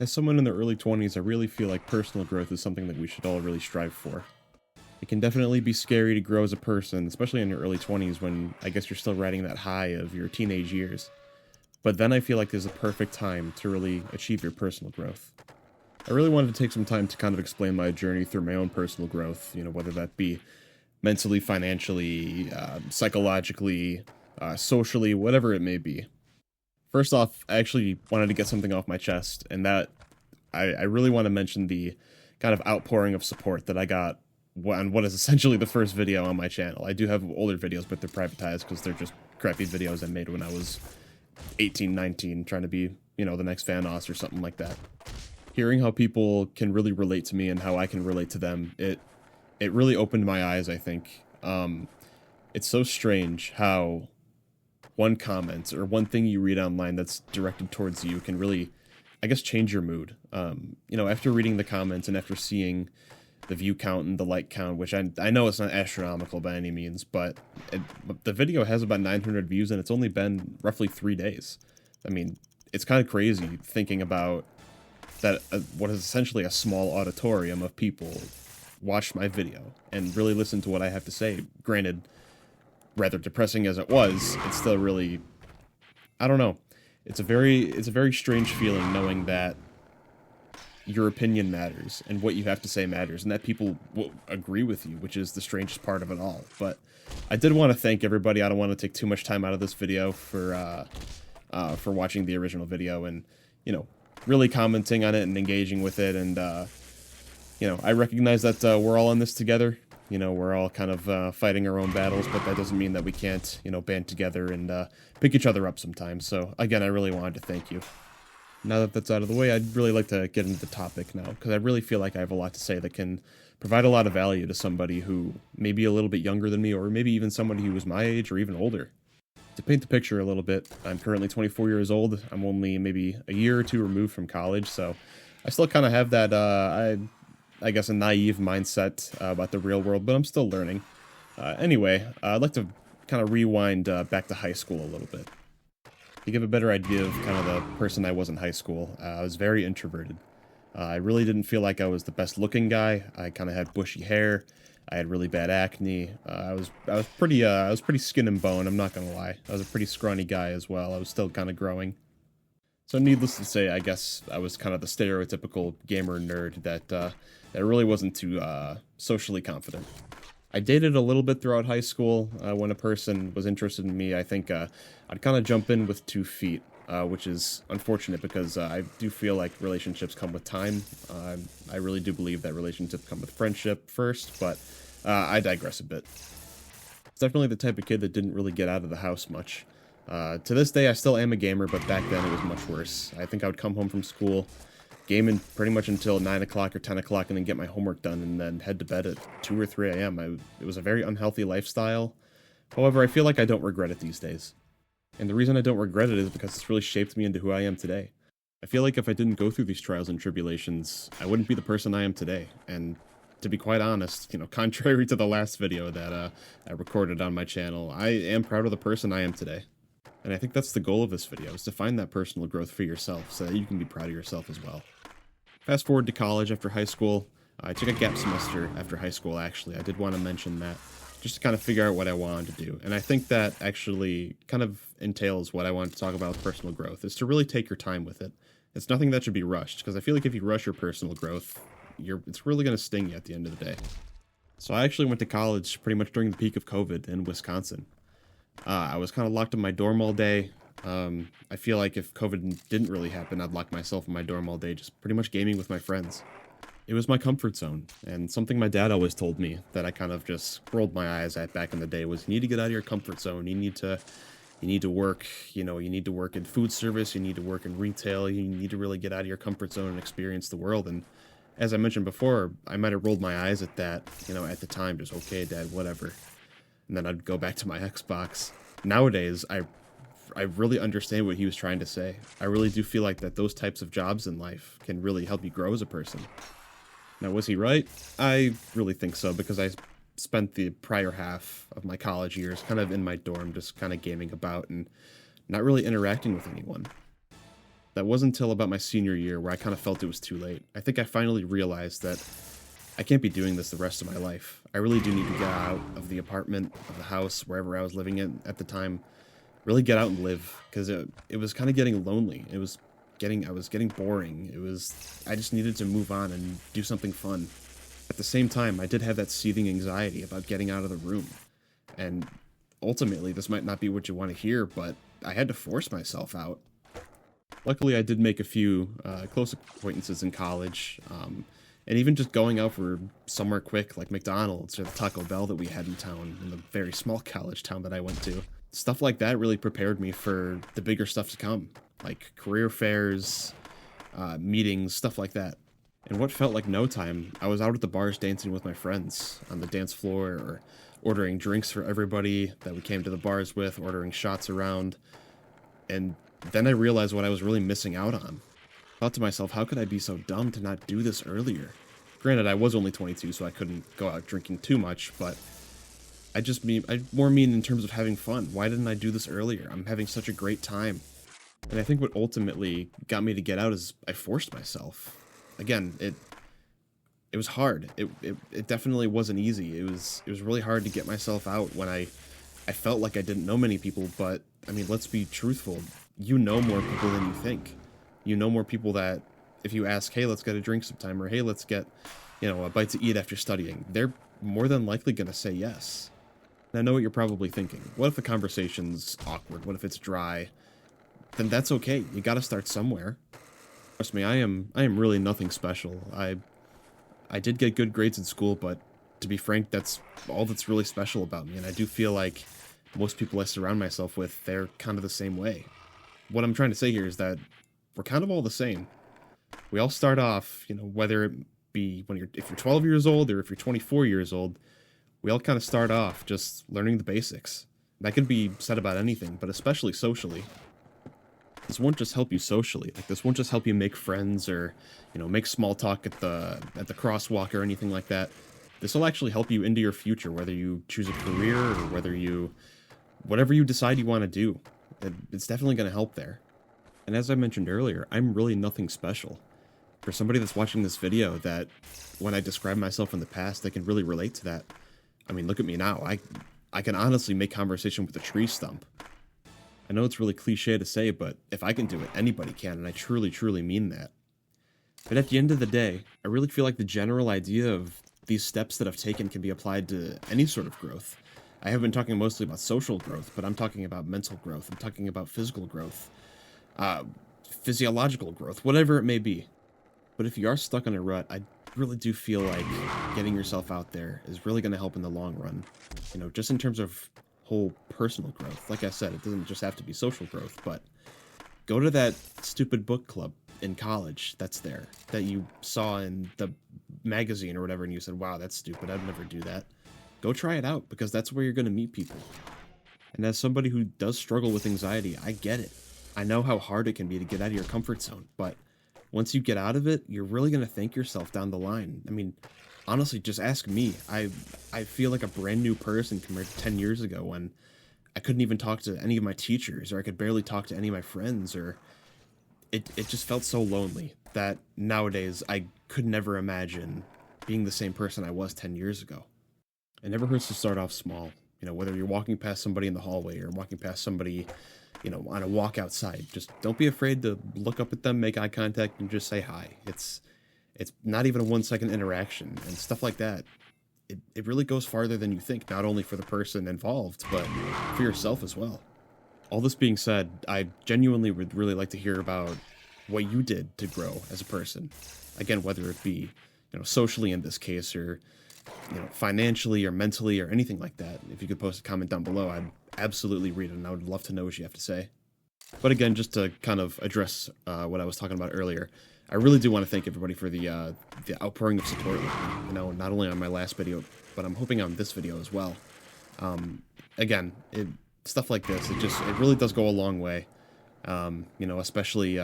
As someone in the early 20s, I really feel like personal growth is something that we should all really strive for. It can definitely be scary to grow as a person, especially in your early 20s when I guess you're still riding that high of your teenage years. But then I feel like there's a perfect time to really achieve your personal growth. I really wanted to take some time to kind of explain my journey through my own personal growth, whether that be mentally, financially, psychologically, socially, whatever it may be. First off, I actually wanted to get something off my chest, and that I really want to mention the kind of outpouring of support that I got on what is essentially the first video on my channel. I do have older videos, but they're privatized because they're just crappy videos I made when I was 18, 19, trying to be, the next Vanoss or something like that. Hearing how people can really relate to me and how I can relate to them, it really opened my eyes, I think. It's so strange how one comment or one thing you read online that's directed towards you can really, I guess, change your mood. After reading the comments and after seeing the view count and the like count, which I know it's not astronomical by any means, but the video has about 900 views and it's only been roughly 3 days. I mean, it's kind of crazy thinking about that what is essentially a small auditorium of people watched my video and really listened to what I have to say. Granted, rather depressing as it was, it's still really, I don't know. It's a very strange feeling knowing that your opinion matters and what you have to say matters and that people will agree with you, which is the strangest part of it all. But I did want to thank everybody. I don't want to take too much time out of this video for watching the original video and, really commenting on it and engaging with it. And, I recognize that we're all in this together. We're all kind of fighting our own battles, but that doesn't mean that we can't, band together and pick each other up sometimes. So, again, I really wanted to thank you. Now that that's out of the way, I'd really like to get into the topic now, because I really feel like I have a lot to say that can provide a lot of value to somebody who may be a little bit younger than me, or maybe even somebody who was my age or even older. To paint the picture a little bit, I'm currently 24 years old. I'm only maybe a year or two removed from college, so I still kind of have that, I guess, a naive mindset about the real world, but I'm still learning. Anyway, I'd like to kind of rewind back to high school a little bit. To give a better idea of kind of the person I was in high school, I was very introverted. I really didn't feel like I was the best looking guy. I kind of had bushy hair. I had really bad acne. I was pretty skin and bone. I'm not gonna lie. I was a pretty scrawny guy as well. I was still kind of growing. So needless to say, I guess I was kind of the stereotypical gamer nerd that really wasn't too socially confident. I dated a little bit throughout high school. When a person was interested in me, I think I'd kind of jump in with 2 feet, which is unfortunate because I do feel like relationships come with time. I really do believe that relationships come with friendship first, but I digress a bit. It's definitely the type of kid that didn't really get out of the house much. To this day, I still am a gamer, but back then it was much worse. I think I would come home from school, gaming pretty much until 9 o'clock or 10 o'clock, and then get my homework done, and then head to bed at 2 or 3 a.m. It was a very unhealthy lifestyle. However, I feel like I don't regret it these days. And the reason I don't regret it is because it's really shaped me into who I am today. I feel like if I didn't go through these trials and tribulations, I wouldn't be the person I am today. And to be quite honest, contrary to the last video that I recorded on my channel, I am proud of the person I am today. And I think that's the goal of this video, is to find that personal growth for yourself so that you can be proud of yourself as well. Fast forward to college after high school. I took a gap semester after high school, actually. I did want to mention that, just to kind of figure out what I wanted to do. And I think that actually kind of entails what I wanted to talk about with personal growth, is to really take your time with it. It's nothing that should be rushed, because I feel like if you rush your personal growth, it's really going to sting you at the end of the day. So I actually went to college pretty much during the peak of COVID in Wisconsin. I was kind of locked in my dorm all day. I feel like if COVID didn't really happen, I'd lock myself in my dorm all day, just pretty much gaming with my friends. It was my comfort zone, and something my dad always told me that I kind of just rolled my eyes at back in the day was, you need to get out of your comfort zone. You need to work, you need to work in food service, you need to work in retail, you need to really get out of your comfort zone and experience the world. And as I mentioned before, I might have rolled my eyes at that, at the time, just, okay, Dad, whatever. And then I'd go back to my Xbox. Nowadays, I really understand what he was trying to say. I really do feel like that those types of jobs in life can really help you grow as a person. Now, was he right? I really think so, because I spent the prior half of my college years kind of in my dorm, just kind of gaming about and not really interacting with anyone. That wasn't until about my senior year where I kind of felt it was too late. I think I finally realized that I can't be doing this the rest of my life. I really do need to get out of the apartment, of the house, wherever I was living in at the time. Really get out and live, because it was kind of getting lonely. I was getting boring. I just needed to move on and do something fun. At the same time, I did have that seething anxiety about getting out of the room. And ultimately, this might not be what you want to hear, but I had to force myself out. Luckily, I did make a few close acquaintances in college, and even just going out for somewhere quick like McDonald's or the Taco Bell that we had in town, in the very small college town that I went to. Stuff like that really prepared me for the bigger stuff to come, like career fairs, meetings, stuff like that. In what felt like no time, I was out at the bars dancing with my friends on the dance floor, or ordering drinks for everybody that we came to the bars with, ordering shots around. And then I realized what I was really missing out on. I thought to myself, how could I be so dumb to not do this earlier? Granted, I was only 22, so I couldn't go out drinking too much, but I more mean in terms of having fun. Why didn't I do this earlier? I'm having such a great time. And I think what ultimately got me to get out is I forced myself. Again, it was hard. It definitely wasn't easy. It was really hard to get myself out when I felt like I didn't know many people, but I mean, let's be truthful. You know more people than you think. You know more people that if you ask, hey, let's get a drink sometime, or hey, let's get, a bite to eat after studying, they're more than likely going to say yes. And I know what you're probably thinking. What if the conversation's awkward? What if it's dry? Then that's okay. You got to start somewhere. Trust me, I am really nothing special. I did get good grades in school, but to be frank, that's all that's really special about me. And I do feel like most people I surround myself with, they're kind of the same way. What I'm trying to say here is that we're kind of all the same. We all start off, whether it be if you're 12 years old or if you're 24 years old, we all kind of start off just learning the basics. That could be said about anything, but especially socially. This won't just help you socially. Like, this won't just help you make friends or, make small talk at the crosswalk or anything like that. This will actually help you into your future, whether you choose a career or whatever you decide you want to do. It's definitely going to help there. And as I mentioned earlier, I'm really nothing special. For somebody that's watching this video, that when I describe myself in the past, they can really relate to that. I mean, look at me now. I can honestly make conversation with a tree stump. I know it's really cliche to say, but if I can do it, anybody can, and I truly, truly mean that. But at the end of the day, I really feel like the general idea of these steps that I've taken can be applied to any sort of growth. I have been talking mostly about social growth, but I'm talking about mental growth. I'm talking about physical growth, physiological growth, whatever it may be. But if you are stuck in a rut, I really do feel like getting yourself out there is really going to help in the long run. Just in terms of whole personal growth. Like I said, it doesn't just have to be social growth, but go to that stupid book club in college that's there, that you saw in the magazine or whatever, and you said, wow, that's stupid, I'd never do that. Go try it out, because that's where you're going to meet people. And as somebody who does struggle with anxiety, I get it. I know how hard it can be to get out of your comfort zone, but once you get out of it, you're really going to thank yourself down the line. I mean, honestly, just ask me. I feel like a brand new person compared to 10 years ago, when I couldn't even talk to any of my teachers, or I could barely talk to any of my friends, or it just felt so lonely that nowadays I could never imagine being the same person I was 10 years ago. It never hurts to start off small. Whether you're walking past somebody in the hallway or walking past somebody, on a walk outside, just don't be afraid to look up at them, make eye contact, and just say hi. It's not even a 1-second interaction, and stuff like that. It really goes farther than you think, not only for the person involved, but for yourself as well. All this being said, I genuinely would really like to hear about what you did to grow as a person. Again, whether it be, socially in this case, or, financially or mentally or anything like that. If you could post a comment down below, I'd absolutely read it, and I would love to know what you have to say. But again, just to kind of address what I was talking about earlier, I really do want to thank everybody for the outpouring of support, not only on my last video, but I'm hoping on this video as well. Again, stuff like this, it really does go a long way, especially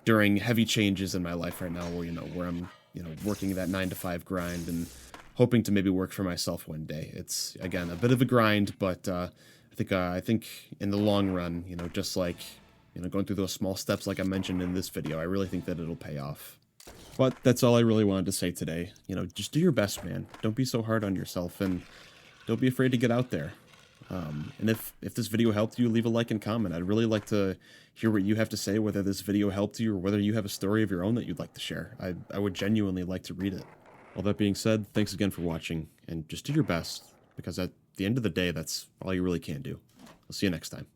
during heavy changes in my life right now, where I'm, working that 9-to-5 grind and hoping to maybe work for myself one day. It's, again, a bit of a grind, but I think in the long run, just like You know, going through those small steps like I mentioned in this video, I really think that it'll pay off. But that's all I really wanted to say today. You know, just do your best, man. Don't be so hard on yourself, and don't be afraid to get out there. And if this video helped you, leave a like and comment. I'd really like to hear what you have to say, whether this video helped you or whether you have a story of your own that you'd like to share. I would genuinely like to read it. All that being said, thanks again for watching, and just do your best, because at the end of the day, that's all you really can do. I'll see you next time.